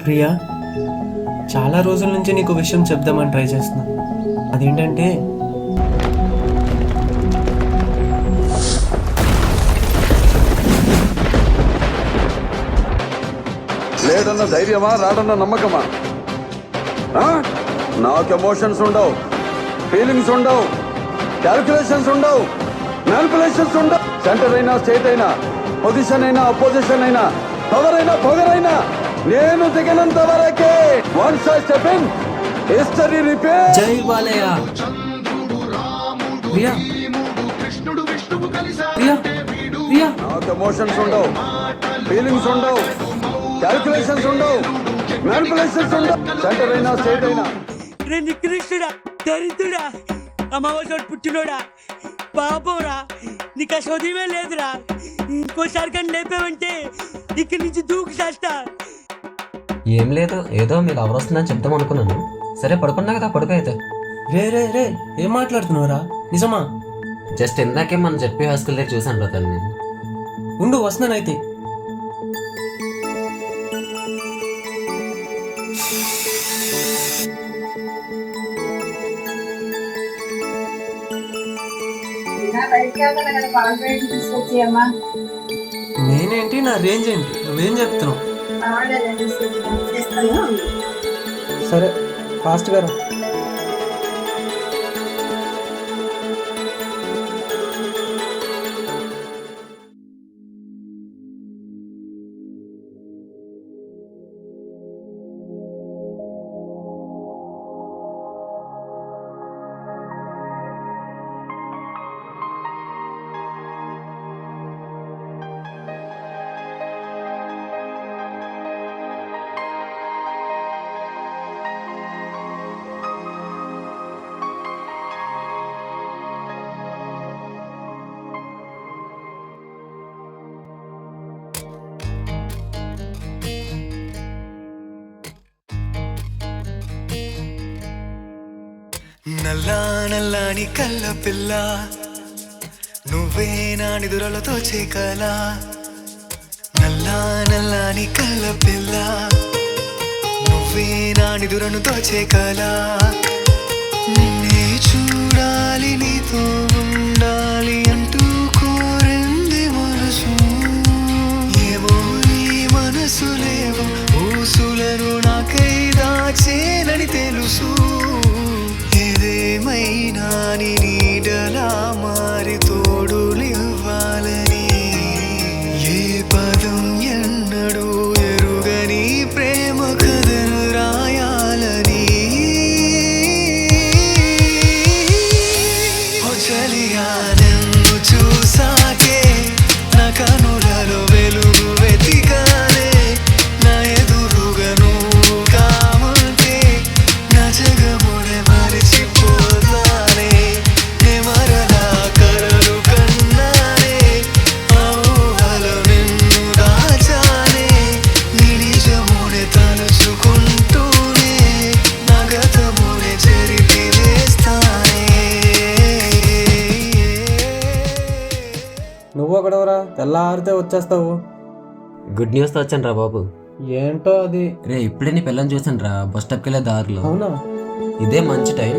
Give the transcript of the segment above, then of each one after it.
ప్రియా, చాలా రోజుల నుంచి నీకు విషయం చెప్దామని ట్రై చేస్తున్నా. అదేంటంటే లేదన్న ధైర్యమా, రాడన్న నమ్మకమా? నాకు ఎమోషన్స్ ఉండవు, ఫీలింగ్స్ ఉండవు, క్యాల్కులేషన్స్ ఉండవు, మ్యానిపులేషన్స్ ఉండవు. సెంటర్ అయినా, స్టేట్ అయినా, పొజిషన్ అయినా, అపోజిషన్ అయినా, పవర్ అయినా, పొగరైనా, నేను దిగినంత వరకే. Once I step in, history repeat. జై బాలయ్య. ప్రియా, ప్రియా, ప్రియా. నాకు ఎమోషన్స్ ఉండవు, ఫీలింగ్స్ ఉండవు, క్యాల్కులేషన్స్ ఉండవు, మ్యానిపులేషన్స్ ఉండవు. సెంటర్ అయినా, స్టేట్ అయినా. నికృష్టుడా, దరిద్రుడా, అమావాసోడు పుట్టినోడా, పాపంరా, నీకు ఆ చదివే లేదురా. ఇంకోసారి కానీ లేపావంటే ఇక్కడి నుంచి దూకి చేస్తా. ఏం లేదు, ఏదో మీకు ఎవరు వస్తుందని చెప్తాం అనుకున్నాను. సరే పడుకున్నా కదా, పడుకో అయితే. రే రే రే, ఏం మాట్లాడుతున్నావురా? నిజమా? జస్ట్ ఇందాకే మనం చెప్పి హాస్టల్ దగ్గర చూసాను రా తల్ని. ఉండు, వస్తున్నానైతే. నేనేంటి, నా రేంజ్ ఏంటి? నువ్వేం చెప్తున్నావు? సరే, ఫాస్ట్గా రా. నల్లా నల్లాని కళ్ళ పిల్ల, నువ్వే నా నిదురలతో చేకలా. నల్లా నల్లాని కళ్ళ పిల్ల, నువ్వే నా నిదురను దోచేకలా. నిన్నే చూడాలి, నీతో ఉండాలి అంటూ కోరింది మనసు. ఏమో నీ మనసులేవో ఊసులను నాకై దాచేనని తెలుసు. ఏదేమైనా నీ నీడలా మారి తోడులివ్వాలని, ఏ పదం ఎన్నడూ ఎరుగని ప్రేమ కథను రాయాలని. ఓ చలియా, నిన్ను చూసాకే నా కనులలో వెలుగు వెతికానే. నా ఎదురుగా నువ్వు కామంటే నా జగమునే మరిచిపోతానే. నే మరలా కలలు కన్నానే, ఆ ఊహలో నిన్ను దాచానే. నీ నిజమునే తలుచుకుంటూనే నా గతమునే చెరిపి వేస్తానే. నువ్వు ఒకడవరా, తెల్లారితే వచ్చేస్తావు. గుడ్ న్యూస్తో వచ్చాను రా బాబు. ఏంటో అది. రే, ఇప్పుడే నీ పిల్లని చూసాను రా, బస్ స్టాప్కి వెళ్ళే దారిలో. అవునా? ఇదే మంచి టైం,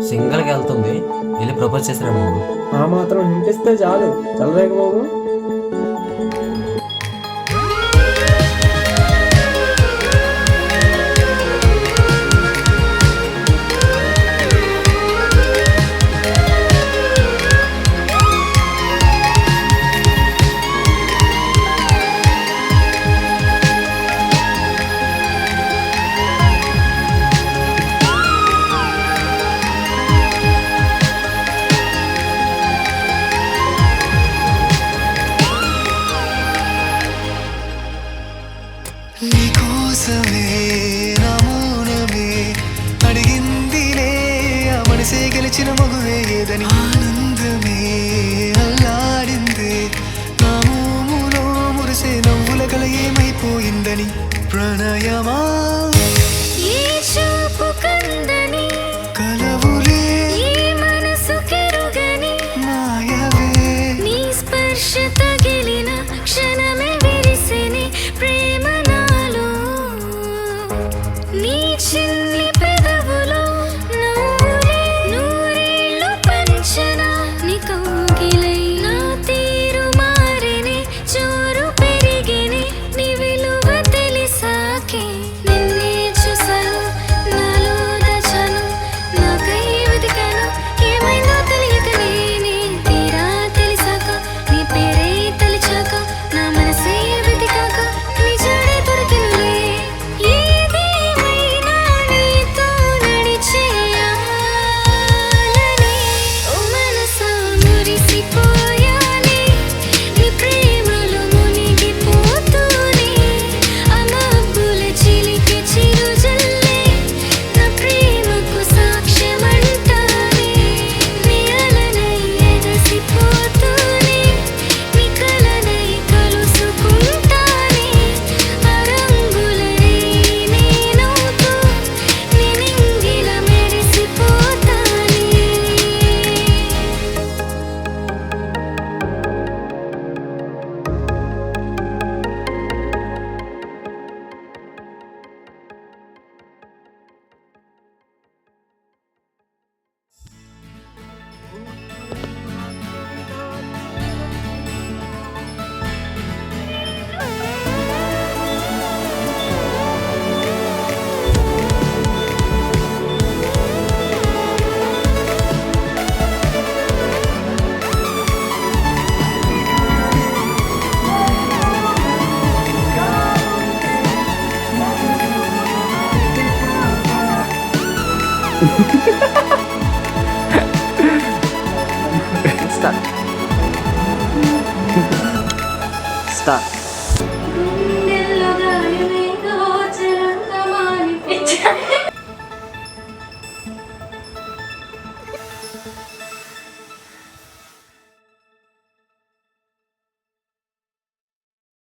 సింగిల్గా వెళ్తుంది, వెళ్ళి ప్రపోజ్ చేసిరా బాబు. ఆ మాత్రం ఇంటిస్తే చాలు. చల్లరేగ బాబు. నీకోసమే నా మౌనమే అడిగిందిలే, ఆ మనసే గెలిచిన మగువే ఏదని. ఆనందమే అల్లాడిందే నా మోములో మురిసే నవ్వుల కల ఏమైపోయిందని. ప్రణయమా కలవులే మాయవే. నీ స్పర్శ తగిలిన క్షణమే విరిసెని ప్రేమ నాలో. స్టార్ట్.